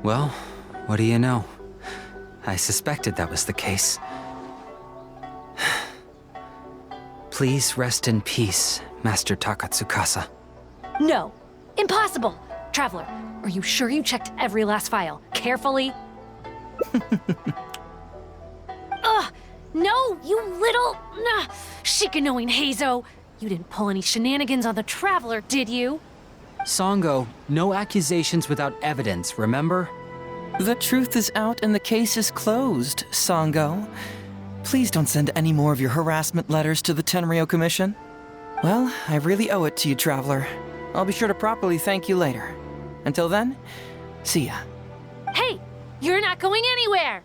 Well, what do you know? I suspected that was the case. Please rest in peace, Master Takatsukasa. No! Impossible! Traveler, are you sure you checked every last file carefully? Ugh! No, you little... chicken-knowing Heizo! You didn't pull any shenanigans on the Traveler, did you? Songo, no accusations without evidence, remember? The truth is out and the case is closed, Songo. Please don't send any more of your harassment letters to the Tenryo Commission. Well, I really owe it to you, Traveler. I'll be sure to properly thank you later. Until then, see ya. Hey! You're not going anywhere!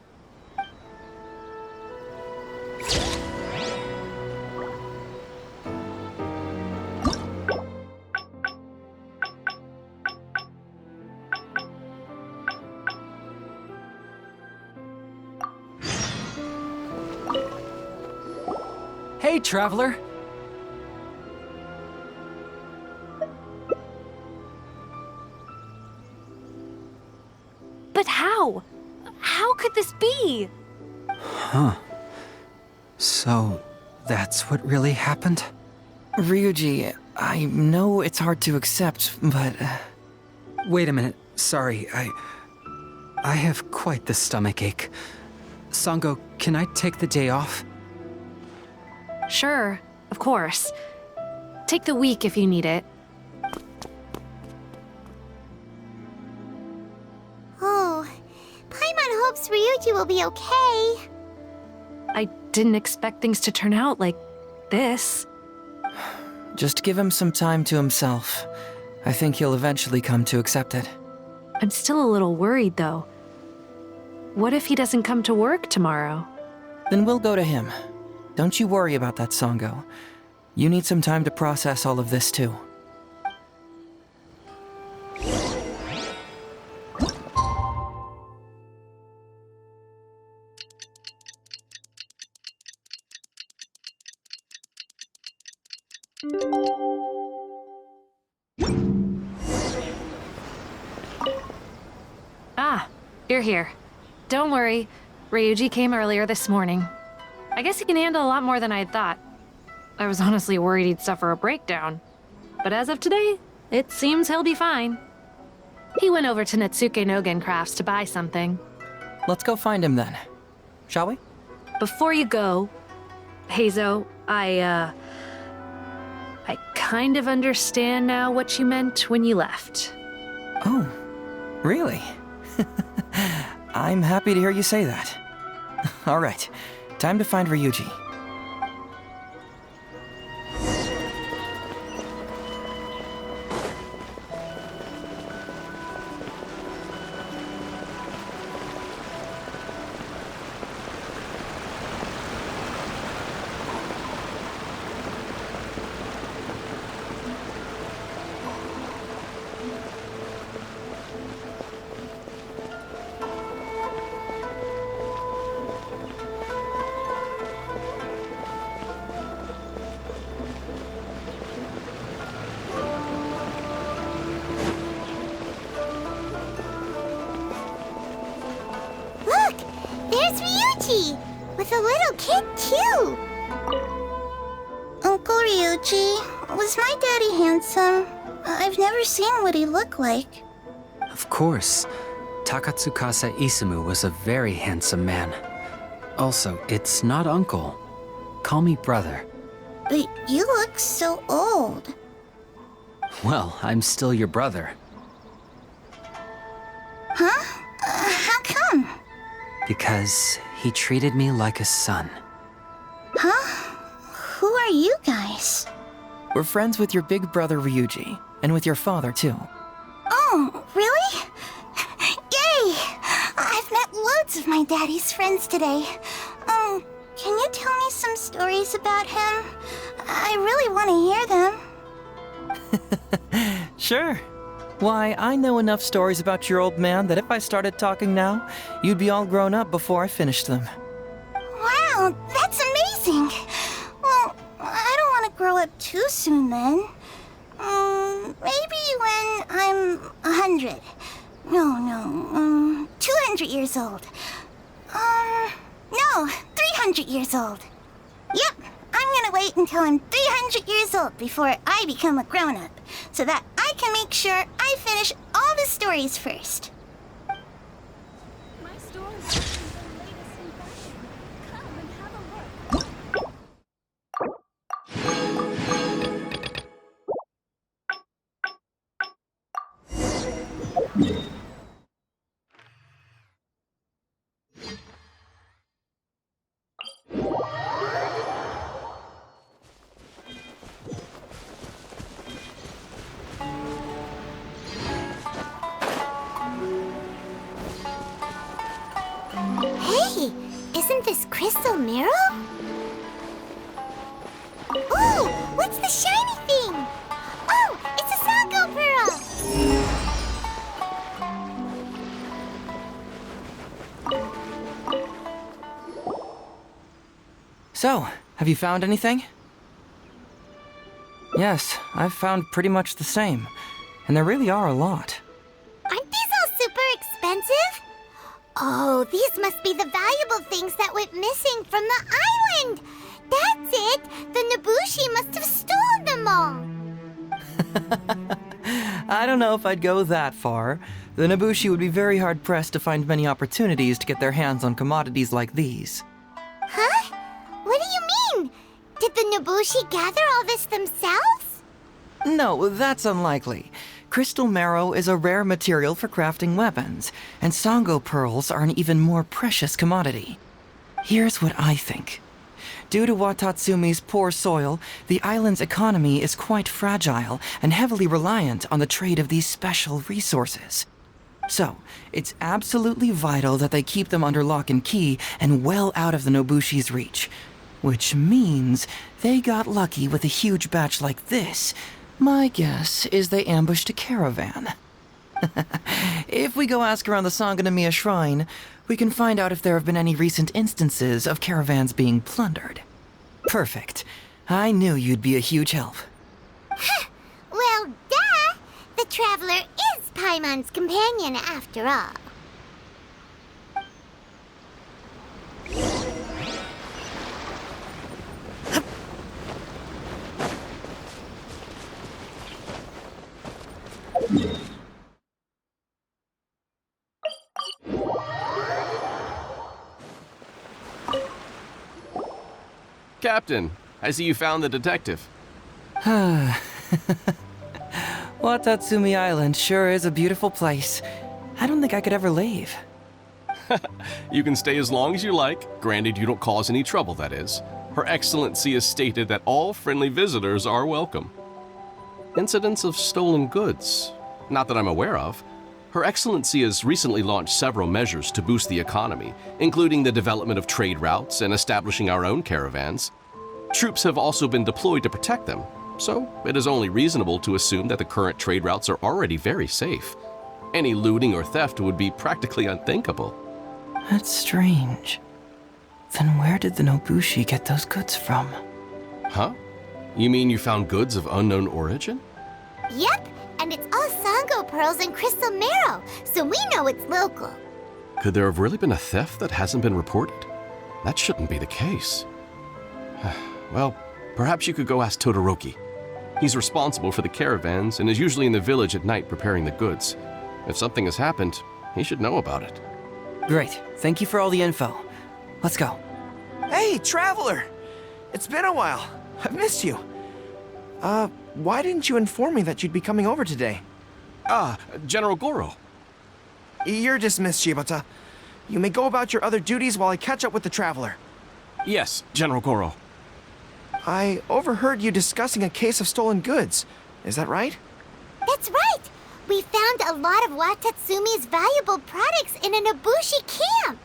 Hey, Traveler! But how? How could this be? Huh. So, that's what really happened? Ryuji, I know it's hard to accept, but... Wait a minute. Sorry, I have quite the stomachache. Songo, can I take the day off? Sure, of course. Take the week if you need it. Oh, Paimon hopes Ryuji will be okay. I didn't expect things to turn out like this. Just give him some time to himself. I think he'll eventually come to accept it. I'm still a little worried, though. What if he doesn't come to work tomorrow? Then we'll go to him. Don't you worry about that, Songo. You need some time to process all of this, too. Ah, you're here. Don't worry. Ryuji came earlier this morning. I guess he can handle a lot more than I had thought. I was honestly worried he'd suffer a breakdown. But as of today, it seems he'll be fine. He went over to Natsuke Nogen Crafts to buy something. Let's go find him then. Shall we? Before you go, Heizo, I kind of understand now what you meant when you left. Oh, really? I'm happy to hear you say that. All right, time to find Ryuji. Look! There's Ryuji! With a little kid, too! Uncle Ryuji, was my daddy handsome? I've never seen what he looked like. Of course. Takatsukasa Isumu was a very handsome man. Also, it's not uncle. Call me brother. But you look so old. Well, I'm still your brother. Huh? How come? Because he treated me like a son. Huh? Who are you guys? We're friends with your big brother Ryuji, and with your father, too. Oh, really? Yay! I've met loads of my daddy's friends today. Can you tell me some stories about him? I really want to hear them. Sure. Why, I know enough stories about your old man that if I started talking now, you'd be all grown up before I finished them. Wow, that's amazing! Well, I don't want to grow up too soon then. Maybe when I'm 100. No, 200 years old. No, 300 years old. Yep, I'm gonna wait until I'm 300 years old before I become a grown-up, so that I can make sure I finish all the stories first. My store is the latest in fashion. Come and have a look. Hey, isn't this Crystal Mirror? Ooh, what's the shiny thing? Oh, it's a Sango Pearl! So, have you found anything? Yes, I've found pretty much the same. And there really are a lot. Aren't these all super expensive? Oh, these must be the valuable things that went missing from the island! That's it! The Nobushi must have stolen them all! I don't know if I'd go that far. The Nobushi would be very hard-pressed to find many opportunities to get their hands on commodities like these. Huh? What do you mean? Did the Nobushi gather all this themselves? No, that's unlikely. Crystal marrow is a rare material for crafting weapons, and Sango pearls are an even more precious commodity. Here's what I think. Due to Watatsumi's poor soil, the island's economy is quite fragile and heavily reliant on the trade of these special resources. So, it's absolutely vital that they keep them under lock and key and well out of the Nobushi's reach. Which means they got lucky with a huge batch like this. My guess is they ambushed a caravan. If we go ask around the Sangonomiya Shrine, we can find out if there have been any recent instances of caravans being plundered. Perfect. I knew you'd be a huge help. Well, duh! The Traveler is Paimon's companion after all. Captain, I see you found the detective. Watatsumi Island sure is a beautiful place. I don't think I could ever leave. You can stay as long as you like, granted you don't cause any trouble, that is. Her Excellency has stated that all friendly visitors are welcome. Incidents of stolen goods? Not that I'm aware of. Her Excellency has recently launched several measures to boost the economy, including the development of trade routes and establishing our own caravans. Troops have also been deployed to protect them, so it is only reasonable to assume that the current trade routes are already very safe. Any looting or theft would be practically unthinkable. That's strange. Then where did the Nobushi get those goods from? Huh? You mean you found goods of unknown origin? Yep, and it's all Sango pearls and crystal marrow, so we know it's local. Could there have really been a theft that hasn't been reported? That shouldn't be the case. Well, perhaps you could go ask Todoroki. He's responsible for the caravans and is usually in the village at night preparing the goods. If something has happened, he should know about it. Great. Thank you for all the info. Let's go. Hey, Traveler! It's been a while. I've missed you. Why didn't you inform me that you'd be coming over today? General Goro. You're dismissed, Shibata. You may go about your other duties while I catch up with the Traveler. Yes, General Goro. I overheard you discussing a case of stolen goods. Is that right? That's right! We found a lot of Watatsumi's valuable products in a Nobushi camp!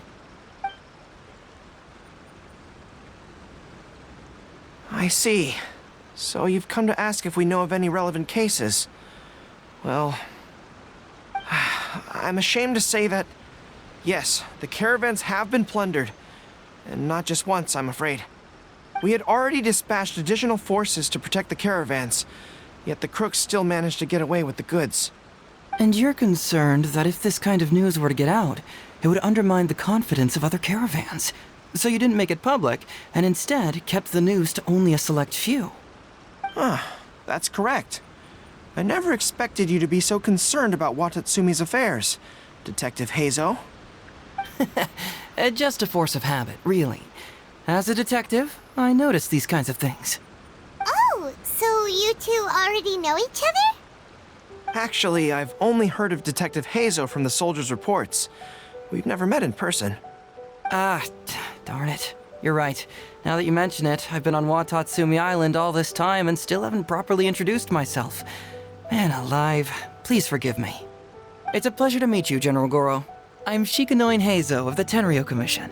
I see. So you've come to ask if we know of any relevant cases. Well, I'm ashamed to say that, yes, the caravans have been plundered. And not just once, I'm afraid. We had already dispatched additional forces to protect the caravans, yet the crooks still managed to get away with the goods. And you're concerned that if this kind of news were to get out, it would undermine the confidence of other caravans. So you didn't make it public, and instead kept the news to only a select few. That's correct. I never expected you to be so concerned about Watatsumi's affairs, Detective Heizo. Just a force of habit, really. As a detective, I notice these kinds of things. Oh, so you two already know each other? Actually, I've only heard of Detective Heizo from the soldiers' reports. We've never met in person. Darn it. You're right. Now that you mention it, I've been on Watatsumi Island all this time and still haven't properly introduced myself. Man alive, please forgive me. It's a pleasure to meet you, General Goro. I'm Shikanoin Heizo of the Tenryo Commission.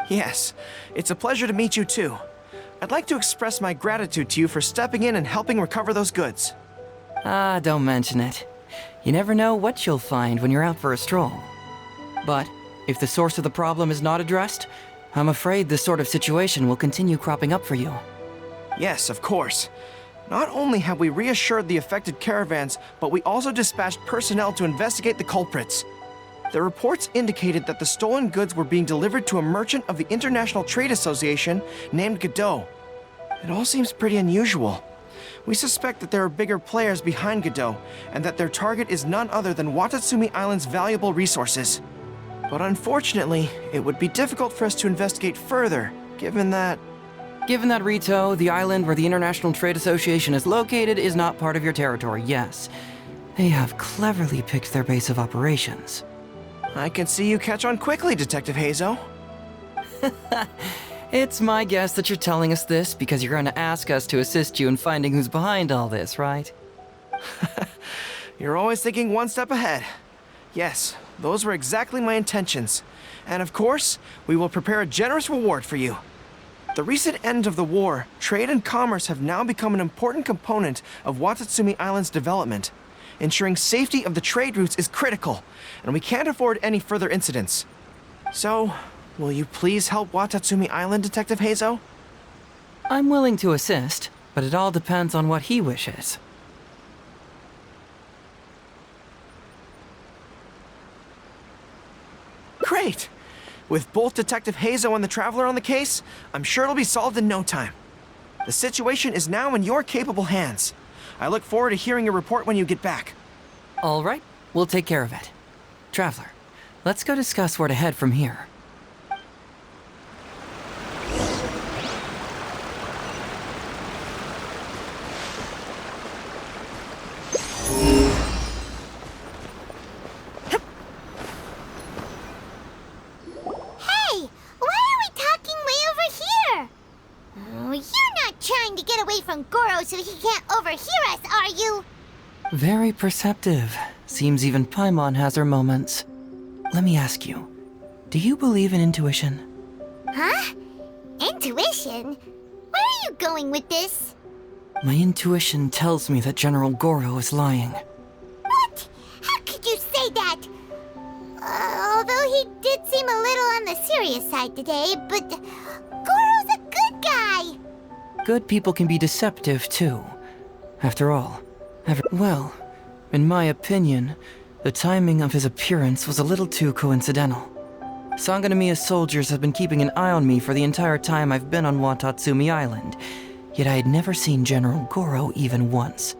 Yes, it's a pleasure to meet you too. I'd like to express my gratitude to you for stepping in and helping recover those goods. Don't mention it. You never know what you'll find when you're out for a stroll. But if the source of the problem is not addressed, I'm afraid this sort of situation will continue cropping up for you. Yes, of course. Not only have we reassured the affected caravans, but we also dispatched personnel to investigate the culprits. The reports indicated that the stolen goods were being delivered to a merchant of the International Trade Association named Godot. It all seems pretty unusual. We suspect that there are bigger players behind Godot, and that their target is none other than Watatsumi Island's valuable resources. But unfortunately, it would be difficult for us to investigate further, given that Rito, the island where the International Trade Association is located, is not part of your territory, yes. They have cleverly picked their base of operations. I can see you catch on quickly, Detective Heizo. It's my guess that you're telling us this because you're going to ask us to assist you in finding who's behind all this, right? You're always thinking one step ahead. Yes, those were exactly my intentions. And of course, we will prepare a generous reward for you. The recent end of the war, trade and commerce have now become an important component of Watatsumi Island's development. Ensuring safety of the trade routes is critical, and we can't afford any further incidents. So, will you please help Watatsumi Island, Detective Heizo? I'm willing to assist, but it all depends on what he wishes. Great! With both Detective Heizo and the Traveler on the case, I'm sure it'll be solved in no time. The situation is now in your capable hands. I look forward to hearing your report when you get back. All right, we'll take care of it. Traveler, let's go discuss where to head from here. Hey, why are we talking way over here? Oh, you're not trying to get away from Goro so he can't overhear us, are you? Very perceptive. Seems even Paimon has her moments. Let me ask you, do you believe in intuition? Huh? Intuition? Where are you going with this? My intuition tells me that General Goro is lying. What? How could you say that? Although he did seem a little on the serious side today, but Goro's a good guy. Good people can be deceptive, too. After all, well, in my opinion, the timing of his appearance was a little too coincidental. Sangonomiya's soldiers have been keeping an eye on me for the entire time I've been on Watatsumi Island, yet I had never seen General Goro even once.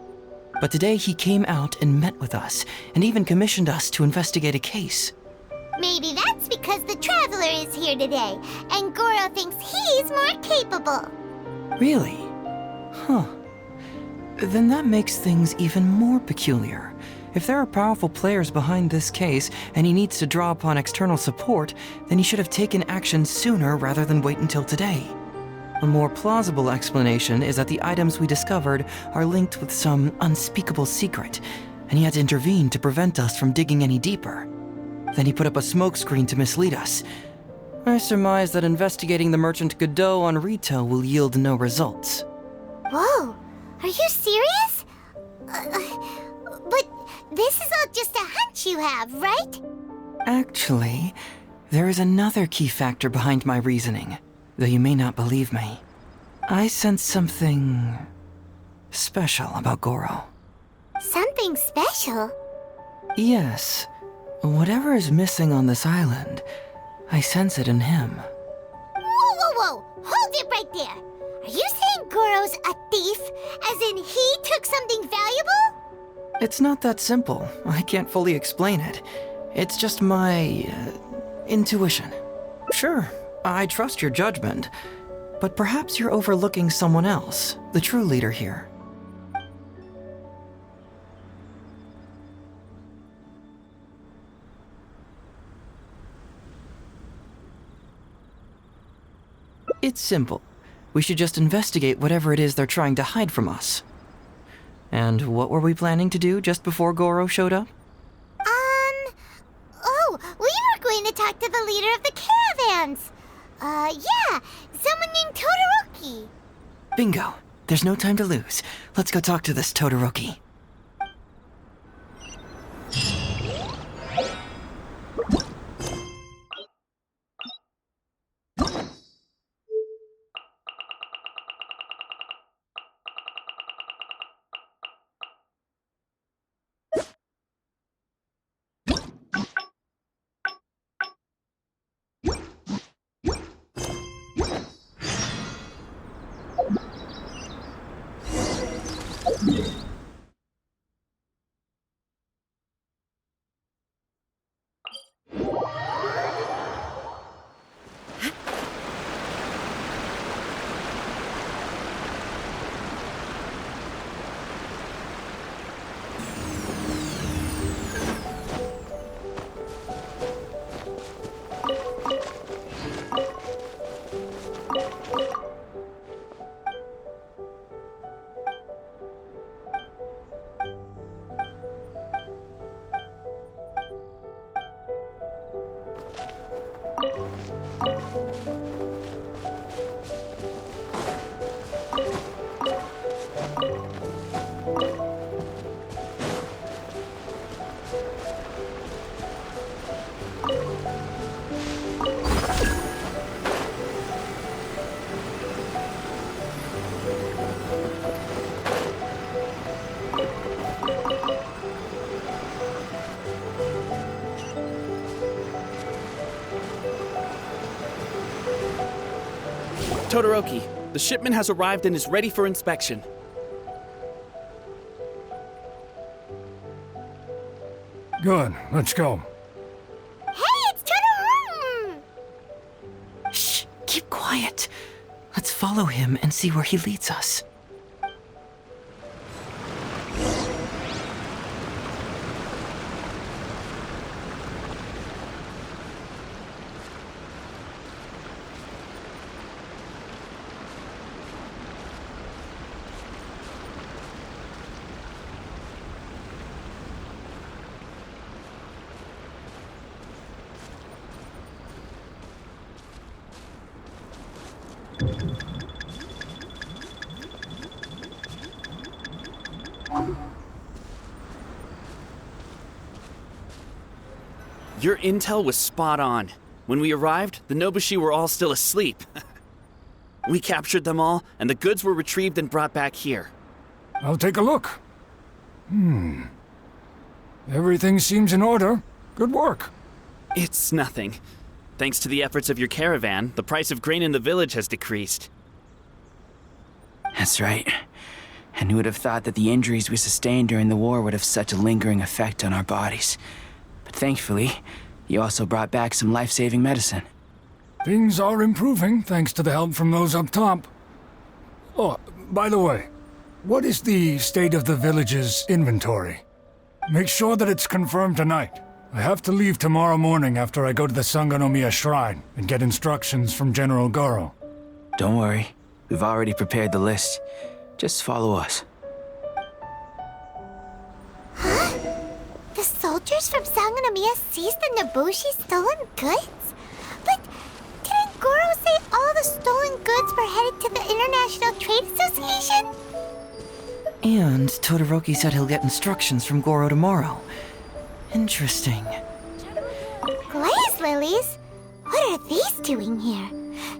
But today he came out and met with us, and even commissioned us to investigate a case. Maybe that's because the Traveler is here today, and Goro thinks he's more capable. Really? Huh. Then that makes things even more peculiar. If there are powerful players behind this case, and he needs to draw upon external support, then he should have taken action sooner rather than wait until today. A more plausible explanation is that the items we discovered are linked with some unspeakable secret, and he had to intervene to prevent us from digging any deeper. Then he put up a smokescreen to mislead us. I surmise that investigating the merchant Godot on Rito will yield no results. Whoa, are you serious? But this is all just a hunch you have, right? Actually, there is another key factor behind my reasoning, though you may not believe me. I sense something special about Goro. Something special? Yes. Whatever is missing on this island, I sense it in him. Whoa, whoa, whoa! Hold it right there! Are you saying Goro's a thief? As in he took something valuable? It's not that simple. I can't fully explain it. It's just my intuition. Sure, I trust your judgment, but perhaps you're overlooking someone else, the true leader here. It's simple. We should just investigate whatever it is they're trying to hide from us. And what were we planning to do just before Goro showed up? Oh, we were going to talk to the leader of the caravans. Yeah, someone named Todoroki. Bingo. There's no time to lose. Let's go talk to this Todoroki. Todoroki, the shipment has arrived and is ready for inspection. Good, let's go. Hey, it's Todoroki! Shh, keep quiet. Let's follow him and see where he leads us. Your intel was spot on. When we arrived, the Nobushi were all still asleep. We captured them all, and the goods were retrieved and brought back here. I'll take a look. Everything seems in order. Good work. It's nothing. Thanks to the efforts of your caravan, the price of grain in the village has decreased. That's right. And who would have thought that the injuries we sustained during the war would have such a lingering effect on our bodies? But thankfully, you also brought back some life-saving medicine. Things are improving thanks to the help from those up top. Oh, by the way, what is the state of the village's inventory? Make sure that it's confirmed tonight. I have to leave tomorrow morning after I go to the Sangonomiya Shrine and get instructions from General Goro. Don't worry. We've already prepared the list. Just follow us. The soldiers from Sangonomiya seized the Nobushi stolen goods? But didn't Goro say all the stolen goods were headed to the International Trade Association? And Todoroki said he'll get instructions from Goro tomorrow. Interesting. Glaze lilies? What are these doing here?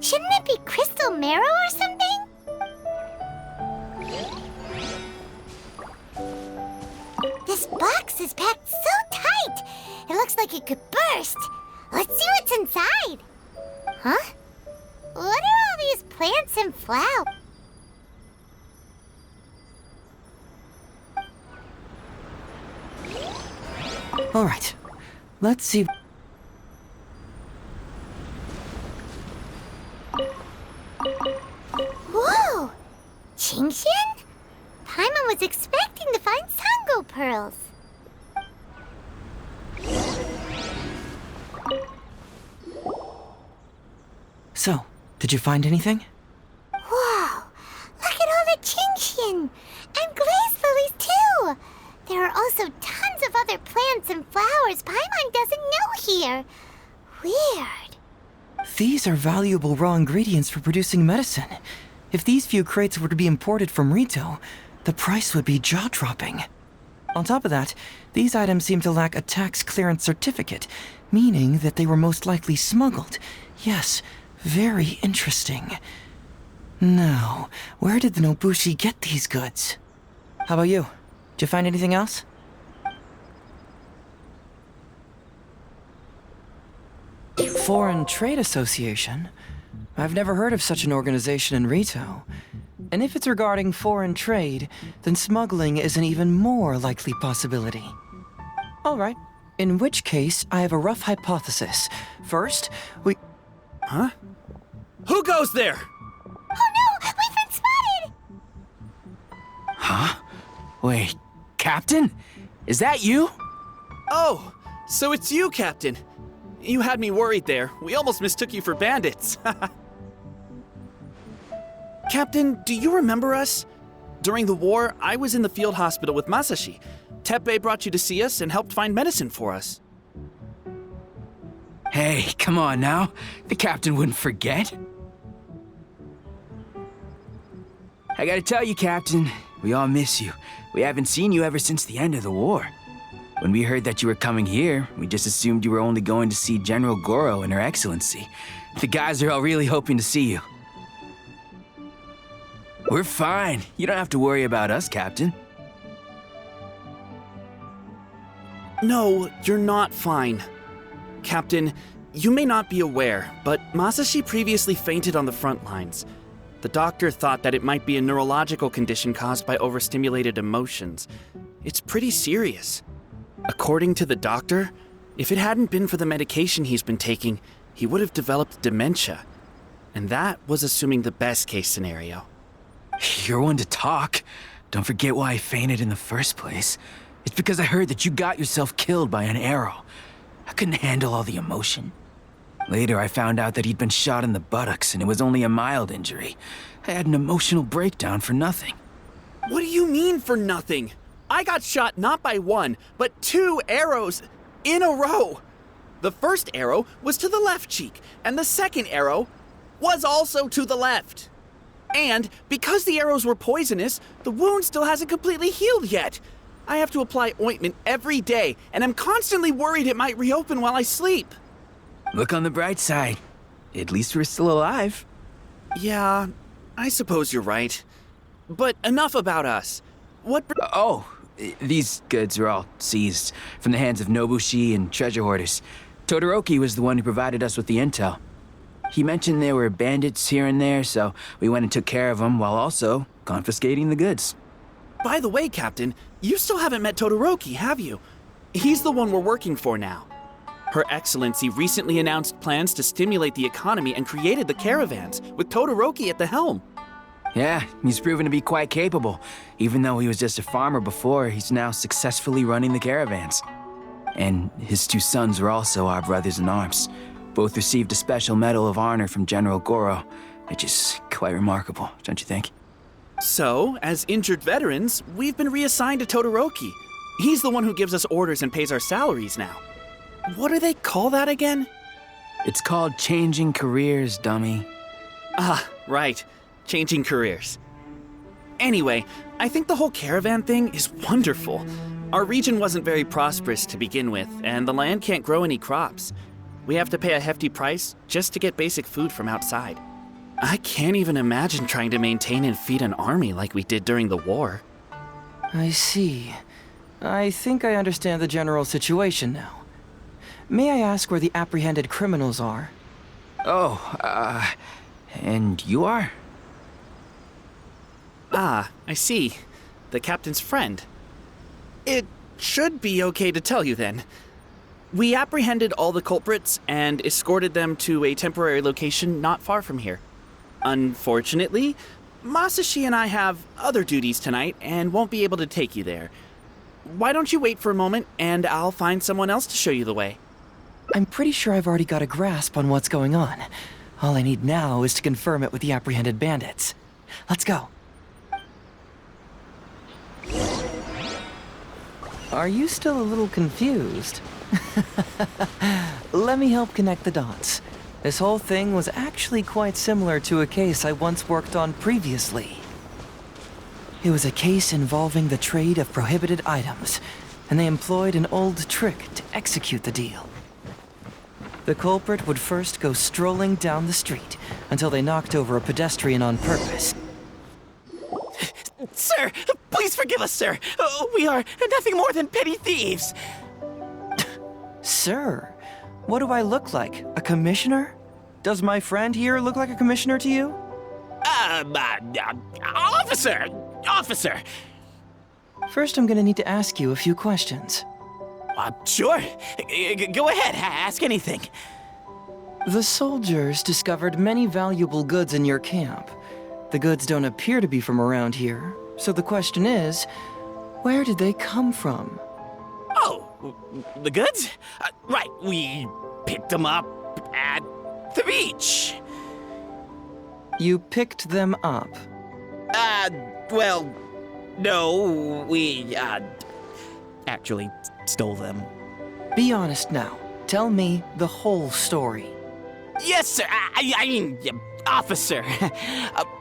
Shouldn't it be crystal marrow or something? This box is packed so tight! right! It looks like it could burst. Let's see what's inside. Huh? What are all these plants and flowers? All right, let's see. Whoa! Genshin? Paimon was expecting to find Sango pearls. So, did you find anything? Whoa! Look at all the Genshin! And glaze lilies too! There are also tons of other plants and flowers Paimon doesn't know here. Weird. These are valuable raw ingredients for producing medicine. If these few crates were to be imported from Rito, the price would be jaw-dropping. On top of that, these items seem to lack a tax clearance certificate, meaning that they were most likely smuggled. Yes, very interesting. Now, where did the Nobushi get these goods? How about you? Did you find anything else? Foreign Trade Association? I've never heard of such an organization in Rito. And if it's regarding foreign trade, then smuggling is an even more likely possibility. All right. In which case, I have a rough hypothesis. First, Huh? Who goes there? Oh no! We've been spotted! Huh? Wait, Captain? Is that you? Oh, so it's you, Captain. You had me worried there. We almost mistook you for bandits. Captain, do you remember us? During the war, I was in the field hospital with Masashi. Teppei brought you to see us and helped find medicine for us. Hey, come on now. The captain wouldn't forget. I gotta tell you, Captain, we all miss you. We haven't seen you ever since the end of the war. When we heard that you were coming here, we just assumed you were only going to see General Goro and Her Excellency. The guys are all really hoping to see you. We're fine. You don't have to worry about us, Captain. No, you're not fine. Captain, you may not be aware, but Masashi previously fainted on the front lines. The doctor thought that it might be a neurological condition caused by overstimulated emotions. It's pretty serious. According to the doctor, if it hadn't been for the medication he's been taking, he would have developed dementia. And that was assuming the best case scenario. You're one to talk. Don't forget why I fainted in the first place. It's because I heard that you got yourself killed by an arrow. I couldn't handle all the emotion. Later, I found out that he'd been shot in the buttocks and it was only a mild injury. I had an emotional breakdown for nothing. What do you mean for nothing? I got shot not by one, but 2 arrows in a row. The first arrow was to the left cheek, and the second arrow was also to the left. And because the arrows were poisonous, the wound still hasn't completely healed yet. I have to apply ointment every day, and I'm constantly worried it might reopen while I sleep. Look on the bright side. At least we're still alive. Yeah, I suppose you're right. But enough about us. These goods are all seized from the hands of Nobushi and treasure hoarders. Todoroki was the one who provided us with the intel. He mentioned there were bandits here and there, so we went and took care of them while also confiscating the goods. By the way, Captain, you still haven't met Todoroki, have you? He's the one we're working for now. Her Excellency recently announced plans to stimulate the economy and created the caravans, with Todoroki at the helm. Yeah, he's proven to be quite capable. Even though he was just a farmer before, he's now successfully running the caravans. And his 2 sons are also our brothers in arms. Both received a special medal of honor from General Goro, which is quite remarkable, don't you think? So, as injured veterans, we've been reassigned to Todoroki. He's the one who gives us orders and pays our salaries now. What do they call that again? It's called changing careers, dummy. Ah, right. Changing careers. Anyway, I think the whole caravan thing is wonderful. Our region wasn't very prosperous to begin with, and the land can't grow any crops. We have to pay a hefty price just to get basic food from outside. I can't even imagine trying to maintain and feed an army like we did during the war. I see. I think I understand the general situation now. May I ask where the apprehended criminals are? Oh, and you are? Ah, I see. The captain's friend. It should be okay to tell you then. We apprehended all the culprits and escorted them to a temporary location not far from here. Unfortunately, Masashi and I have other duties tonight and won't be able to take you there. Why don't you wait for a moment and I'll find someone else to show you the way. I'm pretty sure I've already got a grasp on what's going on. All I need now is to confirm it with the apprehended bandits. Let's go. Are you still a little confused? Let me help connect the dots. This whole thing was actually quite similar to a case I once worked on previously. It was a case involving the trade of prohibited items, and they employed an old trick to execute the deal. The culprit would first go strolling down the street until they knocked over a pedestrian on purpose. Sir, please forgive us, sir. We are nothing more than petty thieves. Sir, what do I look like? A commissioner? Does my friend here look like a commissioner to you? Officer! First, I'm gonna need to ask you a few questions. Sure. Go ahead, ask anything. The soldiers discovered many valuable goods in your camp. The goods don't appear to be from around here, so the question is, where did they come from? Oh, the goods? Right, we picked them up at the beach. You picked them up? Well, no, we, actually stole them. Be honest now. Tell me the whole story. Yes, sir. I mean, officer.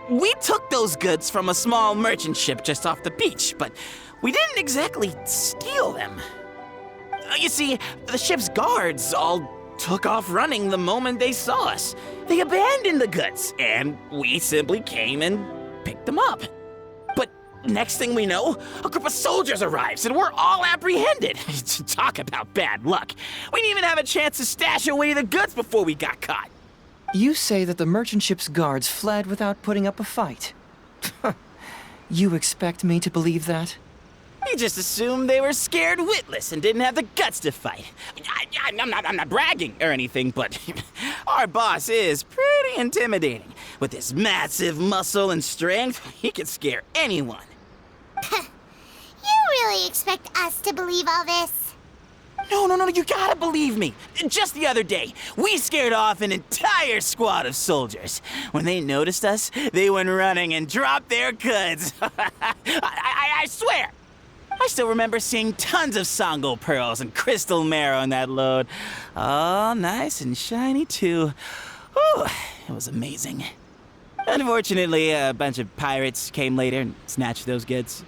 We took those goods from a small merchant ship just off the beach, but we didn't exactly steal them. You see, the ship's guards all took off running the moment they saw us. They abandoned the goods, and we simply came and picked them up. But next thing we know, a group of soldiers arrives, and we're all apprehended. Talk about bad luck. We didn't even have a chance to stash away the goods before we got caught. You say that the merchant ship's guards fled without putting up a fight. You expect me to believe that? You just assumed they were scared witless and didn't have the guts to fight. I'm not bragging or anything, but our boss is pretty intimidating. With his massive muscle and strength, he could scare anyone. You really expect us to believe all this? No, you gotta believe me. Just the other day, we scared off an entire squad of soldiers. When they noticed us, they went running and dropped their goods. I swear. I still remember seeing tons of Sango pearls and crystal marrow in that load. All nice and shiny, too. Whew, it was amazing. Unfortunately, a bunch of pirates came later and snatched those goods.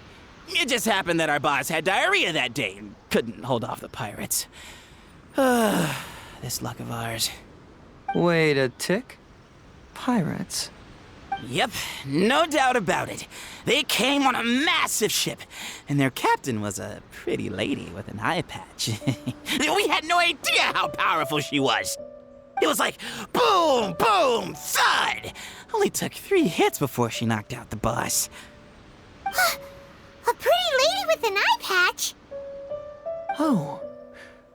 It just happened that our boss had diarrhea that day and couldn't hold off the pirates. This luck of ours. Wait a tick. Pirates? Yep, no doubt about it. They came on a massive ship, and their captain was a pretty lady with an eye patch. We had no idea how powerful she was. It was like boom, boom, thud. Only took 3 hits before she knocked out the boss. A pretty lady with an eye patch? Oh.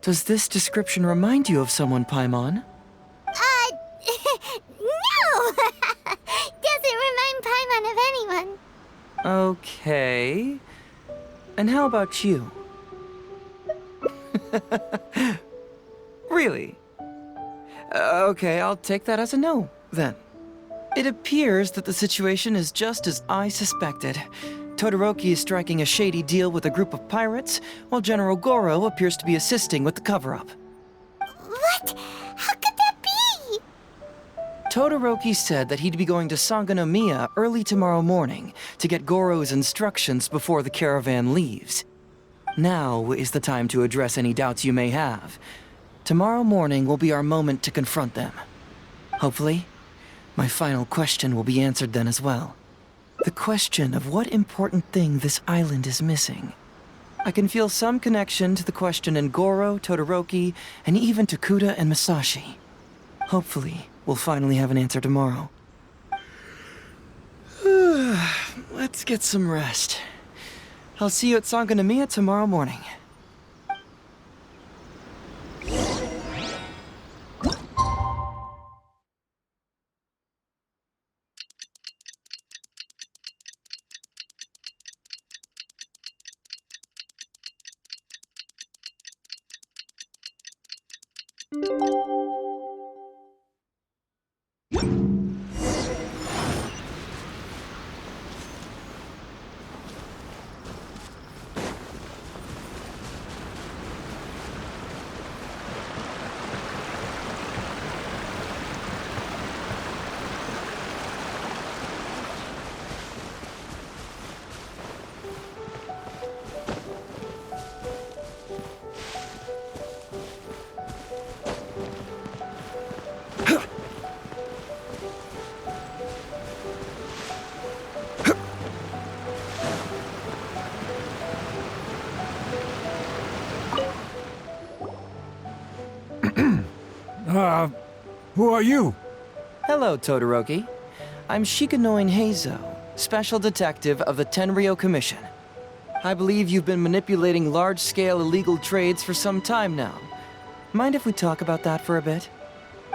Does this description remind you of someone, Paimon? No! Doesn't remind Paimon of anyone. Okay. And how about you? Really? Okay, I'll take that as a no, then. It appears that the situation is just as I suspected. Todoroki is striking a shady deal with a group of pirates, while General Goro appears to be assisting with the cover-up. What? How could that be? Todoroki said that he'd be going to Sangonomiya early tomorrow morning to get Goro's instructions before the caravan leaves. Now is the time to address any doubts you may have. Tomorrow morning will be our moment to confront them. Hopefully, my final question will be answered then as well. The question of what important thing this island is missing. I can feel some connection to the question in Goro, Todoroki, and even to Kuda and Masashi. Hopefully, we'll finally have an answer tomorrow. Let's get some rest. I'll see you at Sangonomiya tomorrow morning. Who are you? Hello, Todoroki. I'm Shikanoin Heizo, Special Detective of the Tenryou Commission. I believe you've been manipulating large-scale illegal trades for some time now. Mind if we talk about that for a bit?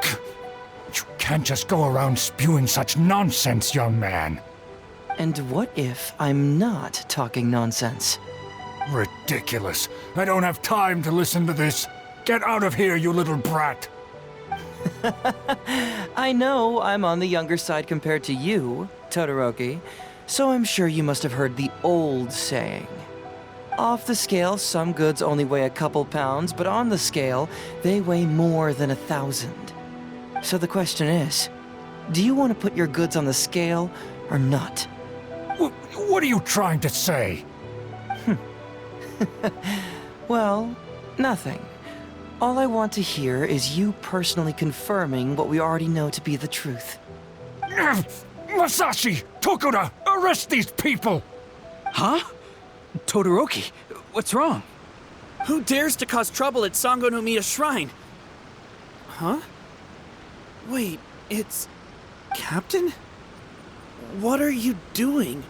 You can't just go around spewing such nonsense, young man. And what if I'm not talking nonsense? Ridiculous. I don't have time to listen to this. Get out of here, you little brat. I know I'm on the younger side compared to you, Todoroki, so I'm sure you must have heard the old saying. Off the scale, some goods only weigh a couple pounds, but on the scale, they weigh more than 1,000. So the question is, do you want to put your goods on the scale or not? What are you trying to say? Well, nothing. All I want to hear is you personally confirming what we already know to be the truth. Masashi! Tokuda! Arrest these people! Huh? Todoroki, what's wrong? Who dares to cause trouble at Sangonomiya Shrine? Huh? Wait, it's... Captain? What are you doing?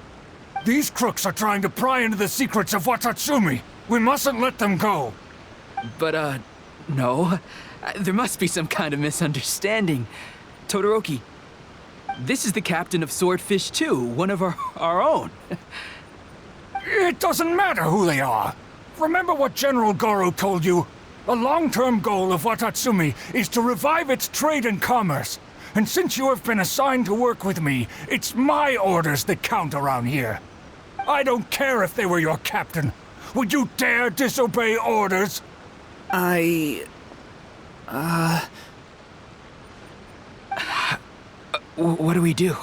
These crooks are trying to pry into the secrets of Watatsumi. We mustn't let them go. But, no. There must be some kind of misunderstanding. Todoroki, this is the captain of Swordfish 2, one of our own. It doesn't matter who they are. Remember what General Goro told you? A long-term goal of Watatsumi is to revive its trade and commerce. And since you have been assigned to work with me, it's my orders that count around here. I don't care if they were your captain. Would you dare disobey orders? What do we do?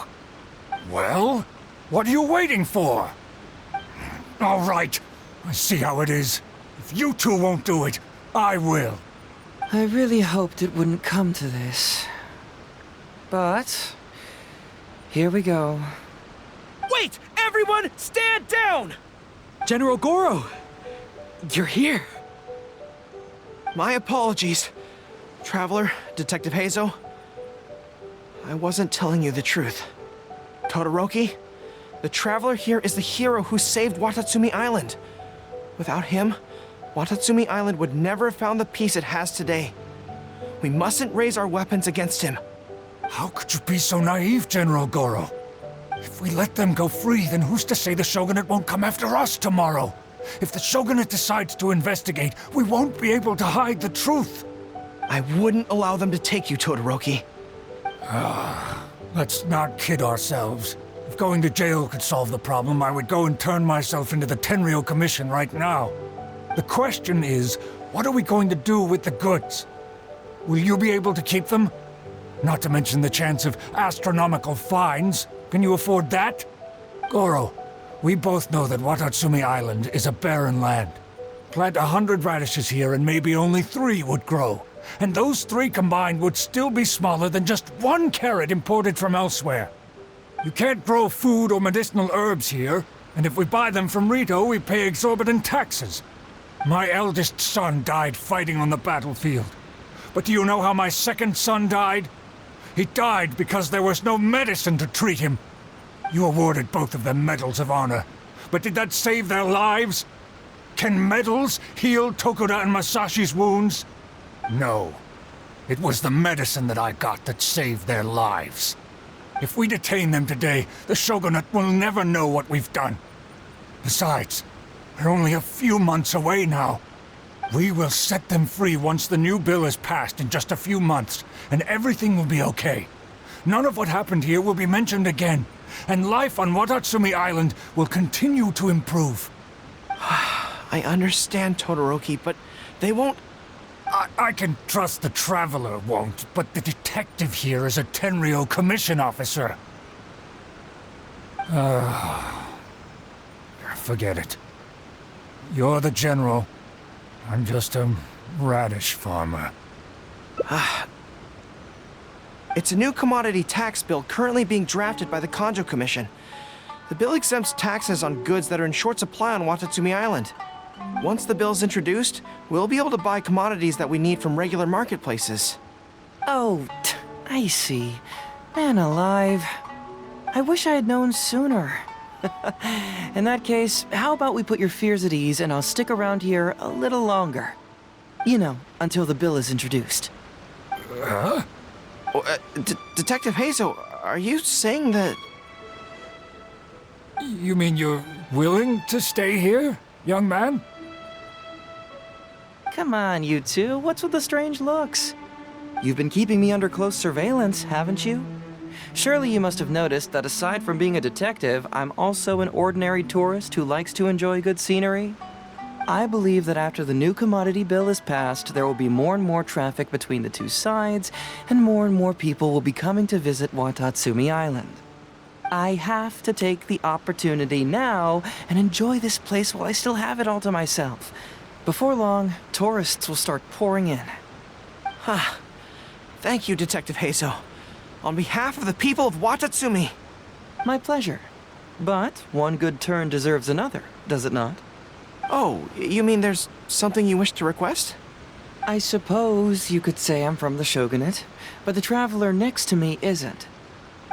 Well, what are you waiting for? All right, I see how it is. If you two won't do it, I will. I really hoped it wouldn't come to this. But... here we go. Wait! Everyone, stand down! General Goro! You're here! My apologies, Traveler, Detective Heizo. I wasn't telling you the truth. Todoroki, the Traveler here is the hero who saved Watatsumi Island. Without him, Watatsumi Island would never have found the peace it has today. We mustn't raise our weapons against him. How could you be so naive, General Goro? If we let them go free, then who's to say the Shogunate won't come after us tomorrow? If the Shogunate decides to investigate, we won't be able to hide the truth. I wouldn't allow them to take you, Todoroki. Let's not kid ourselves. If going to jail could solve the problem, I would go and turn myself into the Tenryou Commission right now. The question is, what are we going to do with the goods? Will you be able to keep them? Not to mention the chance of astronomical fines. Can you afford that? Goro, we both know that Watatsumi Island is a barren land. Plant 100 radishes here and maybe only 3 would grow. And those 3 combined would still be smaller than just 1 carrot imported from elsewhere. You can't grow food or medicinal herbs here, And if we buy them from Rito, we pay exorbitant taxes. My eldest son died fighting on the battlefield. But do you know how my second son died? He died because there was no medicine to treat him. You awarded both of them medals of honor. But did that save their lives? Can medals heal Tokuda and Masashi's wounds? No. It was the medicine that I got that saved their lives. If we detain them today, the Shogunate will never know what we've done. Besides, they're only a few months away now. We will set them free once the new bill is passed in just a few months, and everything will be okay. None of what happened here will be mentioned again, and life on Watatsumi Island will continue to improve. I understand, Todoroki, but they won't... I can trust the Traveler won't, but the detective here is a Tenryo commission officer. Forget it. You're the general. I'm just a radish farmer. It's a new commodity tax bill currently being drafted by the Kanjo Commission. The bill exempts taxes on goods that are in short supply on Watatsumi Island. Once the bill's introduced, we'll be able to buy commodities that we need from regular marketplaces. Oh, I see. Man alive. I wish I had known sooner. In that case, how about we put your fears at ease and I'll stick around here a little longer. You know, until the bill is introduced. Huh? Detective Hazel, are you saying that... You mean you're willing to stay here, young man? Come on, you two. What's with the strange looks? You've been keeping me under close surveillance, haven't you? Surely you must have noticed that aside from being a detective, I'm also an ordinary tourist who likes to enjoy good scenery. I believe that after the new commodity bill is passed, there will be more and more traffic between the two sides, and more people will be coming to visit Watatsumi Island. I have to take the opportunity now and enjoy this place while I still have it all to myself. Before long, tourists will start pouring in. Thank you, Detective Hazel. On behalf of the people of Watatsumi. My pleasure. But one good turn deserves another, does it not? Oh, you mean there's something you wish to request? I suppose you could say I'm from the Shogunate, but the traveler next to me isn't.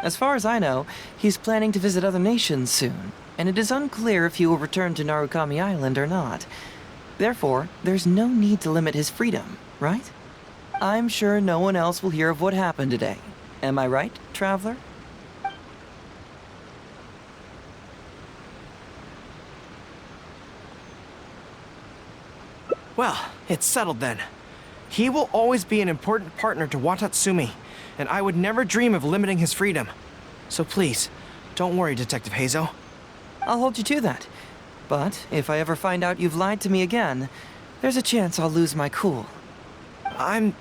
As far as I know, he's planning to visit other nations soon, and it is unclear if he will return to Narukami Island or not. Therefore, there's no need to limit his freedom, right? I'm sure no one else will hear of what happened today. Am I right, traveler? Well, it's settled then. He will always be an important partner to Watatsumi, and I would never dream of limiting his freedom. So please, don't worry, Detective Hazel. I'll hold you to that. But if I ever find out you've lied to me again, there's a chance I'll lose my cool. I'm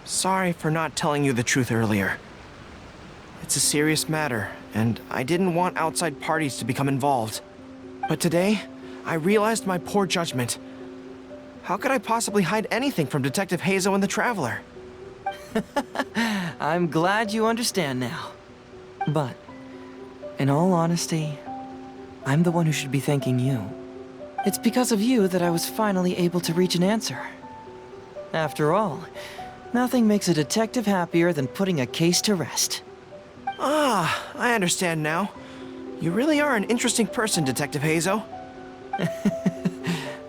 sorry for not telling you the truth earlier. It's a serious matter, and I didn't want outside parties to become involved. But today, I realized my poor judgment. How could I possibly hide anything from Detective Hazel and the Traveler? I'm glad you understand now. But, in all honesty, I'm the one who should be thanking you. It's because of you that I was finally able to reach an answer. After all, nothing makes a detective happier than putting a case to rest. I understand now. You really are an interesting person, Detective Hazel.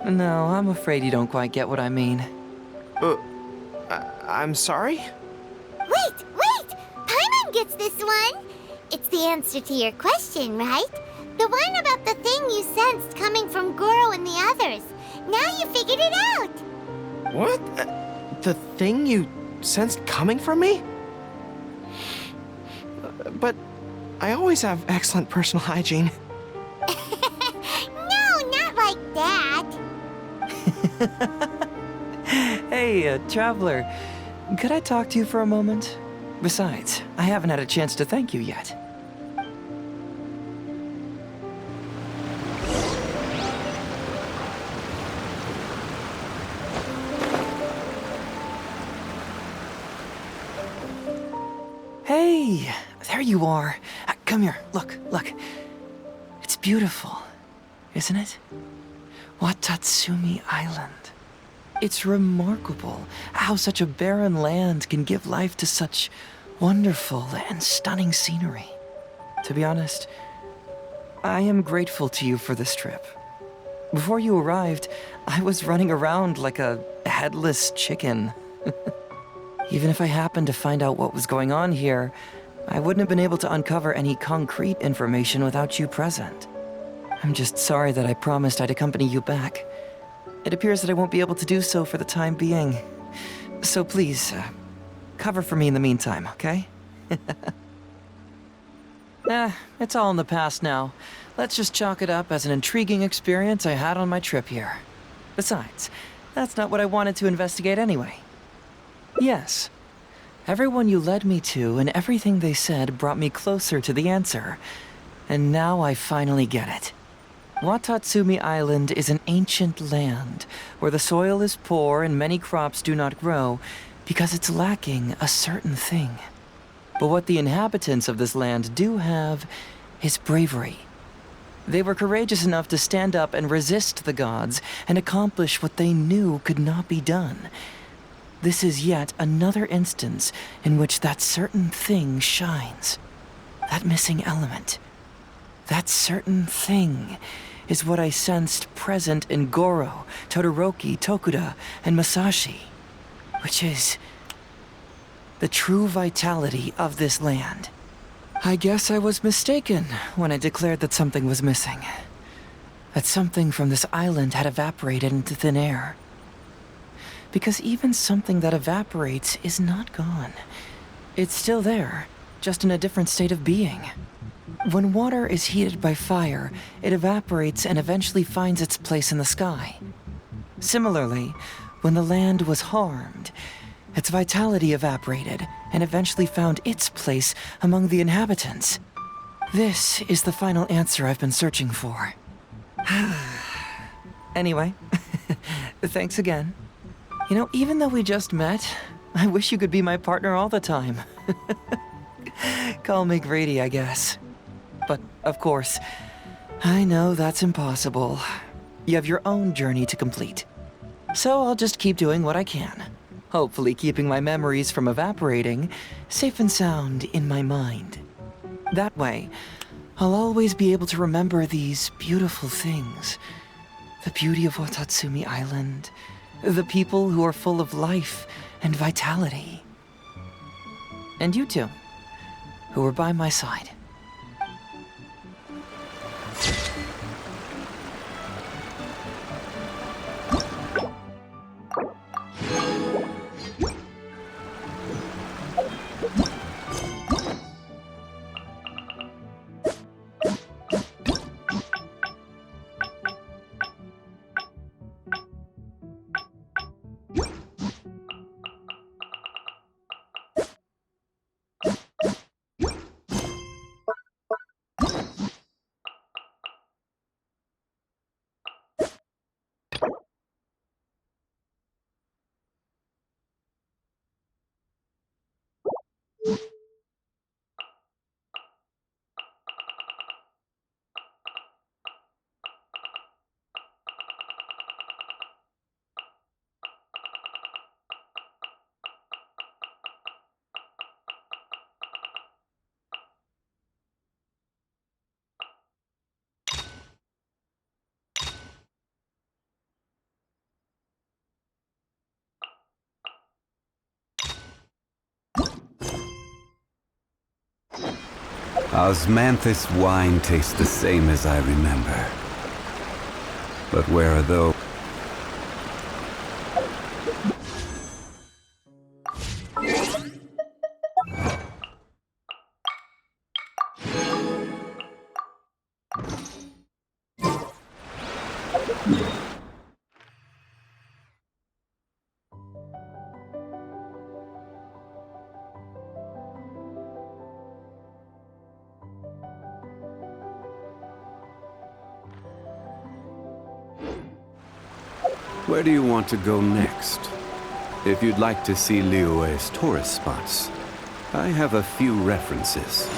No, I'm afraid you don't quite get what I mean. I'm sorry? Wait! Paimon gets this one! It's the answer to your question, right? The one about the thing you sensed coming from Goro and the others. Now you figured it out! What? The thing you sensed coming from me? But I always have excellent personal hygiene. No, not like that! Hey, traveler, could I talk to you for a moment? Besides, I haven't had a chance to thank you yet. Hey, there you are. Come here, look. It's beautiful, isn't it? Watatsumi Island. It's remarkable how such a barren land can give life to such wonderful and stunning scenery. To be honest, I am grateful to you for this trip. Before you arrived, I was running around like a headless chicken. Even if I happened to find out what was going on here, I wouldn't have been able to uncover any concrete information without you present. I'm just sorry that I promised I'd accompany you back. It appears that I won't be able to do so for the time being. So please, cover for me in the meantime, okay? It's all in the past now. Let's just chalk it up as an intriguing experience I had on my trip here. Besides, that's not what I wanted to investigate anyway. Yes, everyone you led me to and everything they said brought me closer to the answer. And now I finally get it. Watatsumi Island is an ancient land where the soil is poor and many crops do not grow because it's lacking a certain thing. But what the inhabitants of this land do have is bravery. They were courageous enough to stand up and resist the gods and accomplish what they knew could not be done. This is yet another instance in which that certain thing shines. That missing element. That certain thing is what I sensed present in Goro, Todoroki, Tokuda, and Masashi, which is the true vitality of this land. I guess I was mistaken when I declared that something was missing. That something from this island had evaporated into thin air. Because even something that evaporates is not gone. It's still there, just in a different state of being. When water is heated by fire, it evaporates and eventually finds its place in the sky. Similarly, when the land was harmed, its vitality evaporated and eventually found its place among the inhabitants. This is the final answer I've been searching for. Anyway, thanks again. You know, even though we just met, I wish you could be my partner all the time. Call me greedy, I guess. But, of course, I know that's impossible. You have your own journey to complete. So I'll just keep doing what I can. Hopefully keeping my memories from evaporating safe and sound in my mind. That way, I'll always be able to remember these beautiful things. The beauty of Watatsumi Island, the people who are full of life and vitality. And you two, who were by my side. Osmanthus wine tastes the same as I remember. But where are those? Where do you want to go next? If you'd like to see Liyue's tourist spots, I have a few references.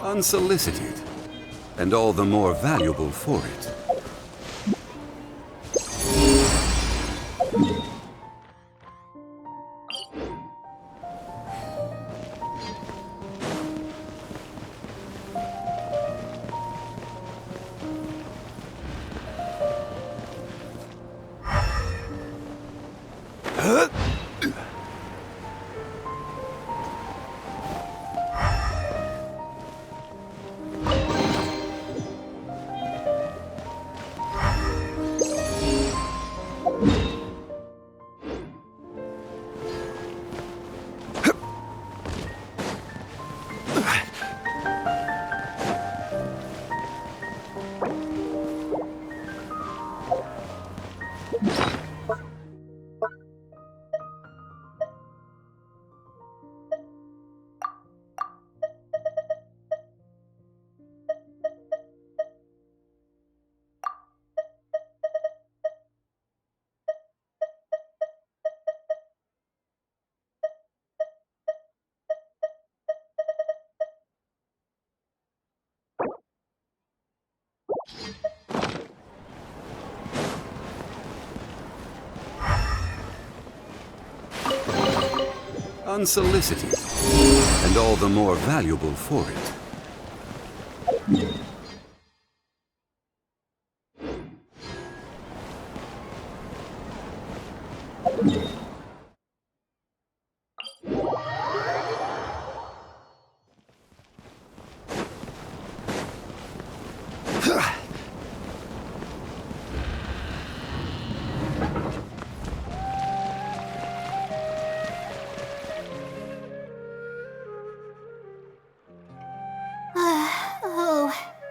Unsolicited, and all the more valuable for it. Unsolicited, and all the more valuable for it.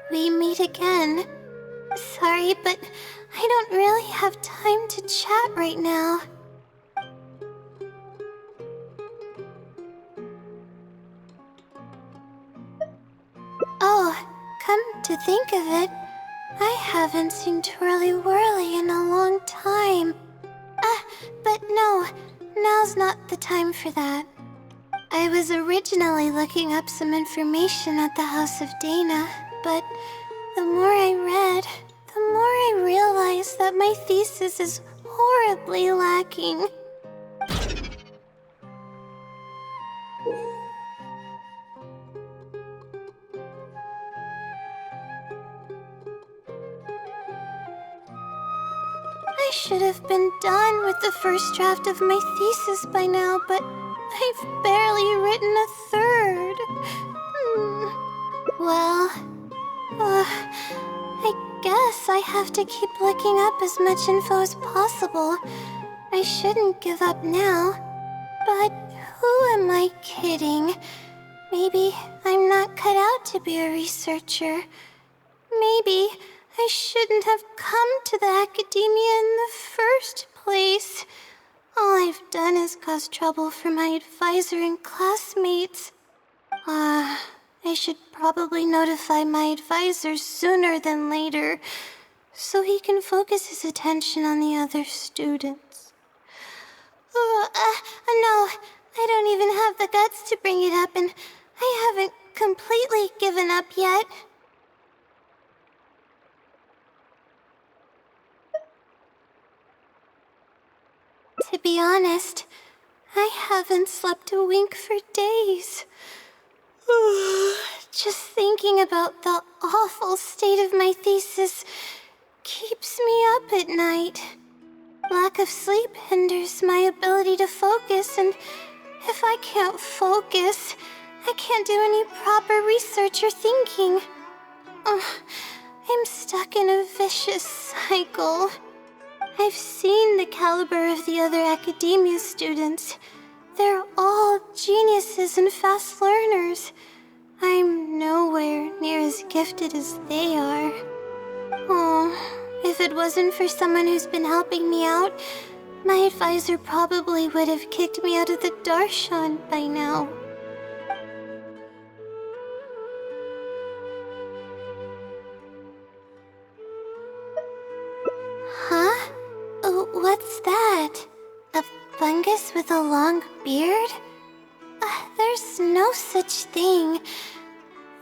We meet again. Sorry, but I don't really have time to chat right now. Oh, come to think of it, I haven't seen Twirly Whirly in a long time. But no, now's not the time for that. I was originally looking up some information at the House of Dana, but the more I read, the more I realized that my thesis is horribly lacking. I should have been done with the first draft of my thesis by now, but I've barely written a third. Well, I guess I have to keep looking up as much info as possible. I shouldn't give up now. But who am I kidding? Maybe I'm not cut out to be a researcher. Maybe I shouldn't have come to the academia in the first place. All I've done is cause trouble for my advisor and classmates. I should probably notify my advisor sooner than later, so he can focus his attention on the other students. No, I don't even have the guts to bring it up, and I haven't completely given up yet. To be honest, I haven't slept a wink for days. Just thinking about the awful state of my thesis keeps me up at night. Lack of sleep hinders my ability to focus, and if I can't focus, I can't do any proper research or thinking. I'm stuck in a vicious cycle. I've seen the caliber of the other academia students. They're all geniuses and fast learners. I'm nowhere near as gifted as they are. Oh, if it wasn't for someone who's been helping me out, my advisor probably would have kicked me out of the Darshan by now. Huh? What's that? A fungus with a long beard? There's there's no such thing.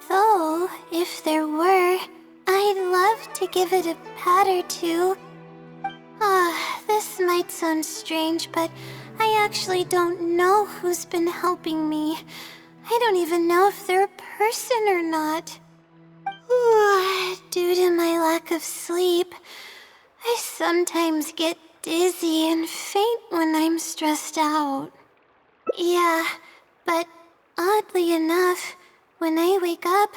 Though, if there were, I'd love to give it a pat or two. This might sound strange, but I actually don't know who's been helping me. I don't even know if they're a person or not. Due to my lack of sleep, I sometimes get dizzy and faint when I'm stressed out. Yeah, but oddly enough, when I wake up,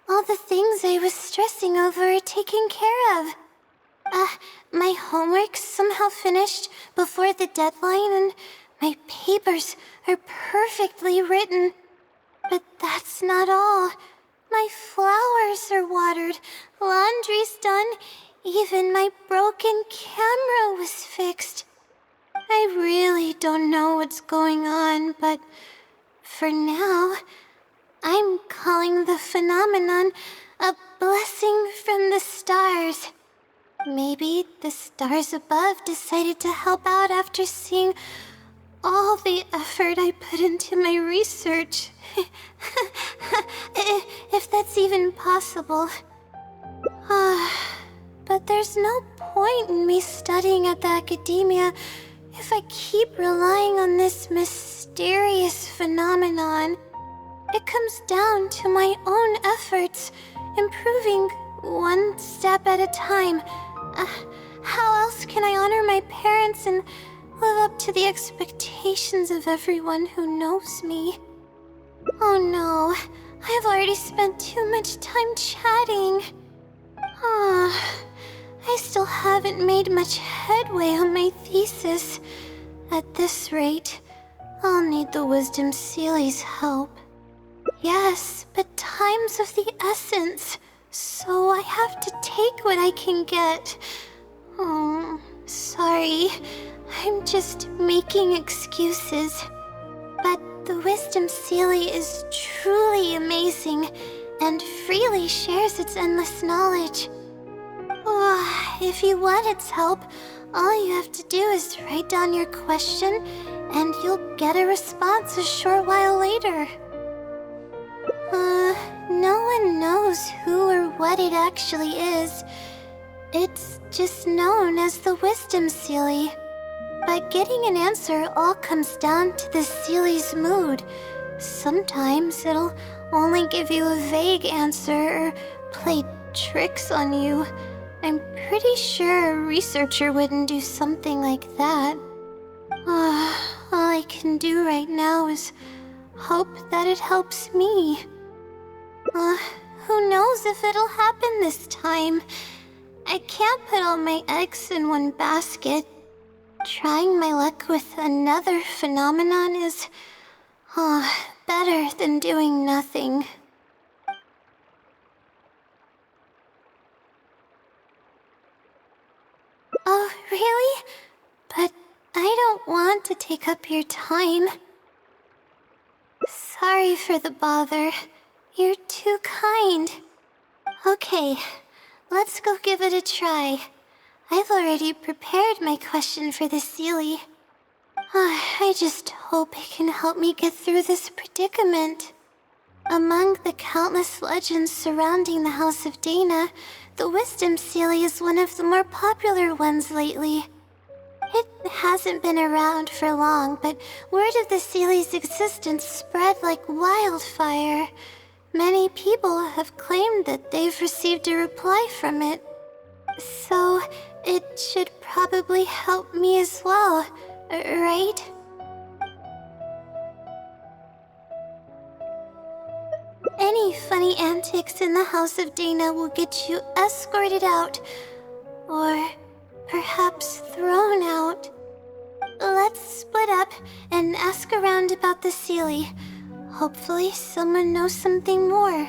all the things I was stressing over are taken care of. My homework's somehow finished before the deadline, and my papers are perfectly written. But that's not all. My flowers are watered, laundry's done, even my broken camera was fixed. I really don't know what's going on, but for now, I'm calling the phenomenon a blessing from the stars. Maybe the stars above decided to help out after seeing all the effort I put into my research. If that's even possible. But there's no point in me studying at the academia if I keep relying on this mysterious phenomenon. It comes down to my own efforts, improving one step at a time. How else can I honor my parents and live up to the expectations of everyone who knows me? Oh no, I've already spent too much time chatting. I still haven't made much headway on my thesis. At this rate, I'll need the Wisdom Seeley's help. Yes, but time's of the essence, so I have to take what I can get. Sorry, I'm just making excuses. But the Wisdom Seeley is truly amazing and freely shares its endless knowledge. If you want its help, all you have to do is write down your question and you'll get a response a short while later. No one knows who or what it actually is. It's just known as the Wisdom Seeley. But getting an answer all comes down to the Seeley's mood. Sometimes it'll only give you a vague answer or play tricks on you. I'm pretty sure a researcher wouldn't do something like that. All I can do right now is hope that it helps me. Who knows if it'll happen this time? I can't put all my eggs in one basket. Trying my luck with another phenomenon is better than doing nothing. Oh, really? But I don't want to take up your time. Sorry for the bother. You're too kind. Okay, let's go give it a try. I've already prepared my question for the Seeley. I just hope it can help me get through this predicament. Among the countless legends surrounding the House of Dana, the Wisdom Seeley is one of the more popular ones lately. It hasn't been around for long, but word of the Seeley's existence spread like wildfire. Many people have claimed that they've received a reply from it. So, it should probably help me as well, right? Any funny antics in the House of Dana will get you escorted out, or perhaps thrown out. Let's split up and ask around about the Seeley. Hopefully someone knows something more.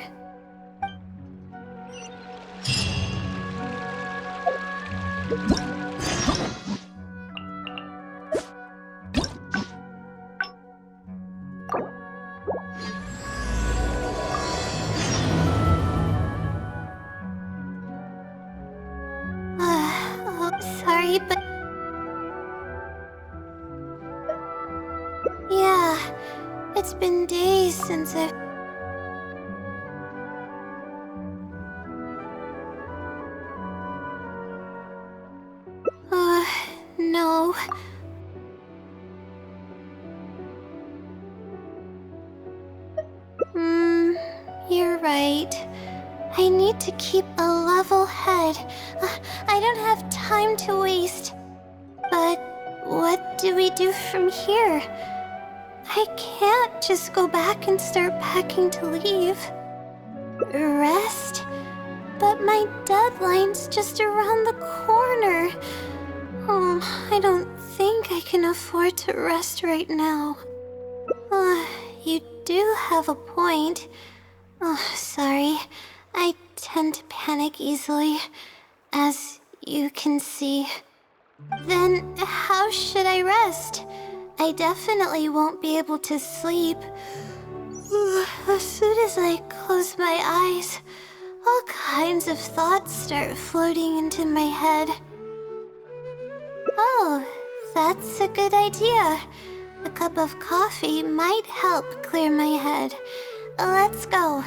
Sorry, but... Yeah, it's been days days since I've... No. You're right. I need to keep a level head. I don't have time to waste. But what do we do from here? I can't just go back and start packing to leave. Rest? But my deadline's just around the corner. I don't think I can afford to rest right now. You do have a point. Sorry. I tend to panic easily, as you can see. Then how should I rest? I definitely won't be able to sleep. As soon as I close my eyes, all kinds of thoughts start floating into my head. Oh, that's a good idea. A cup of coffee might help clear my head. Let's go.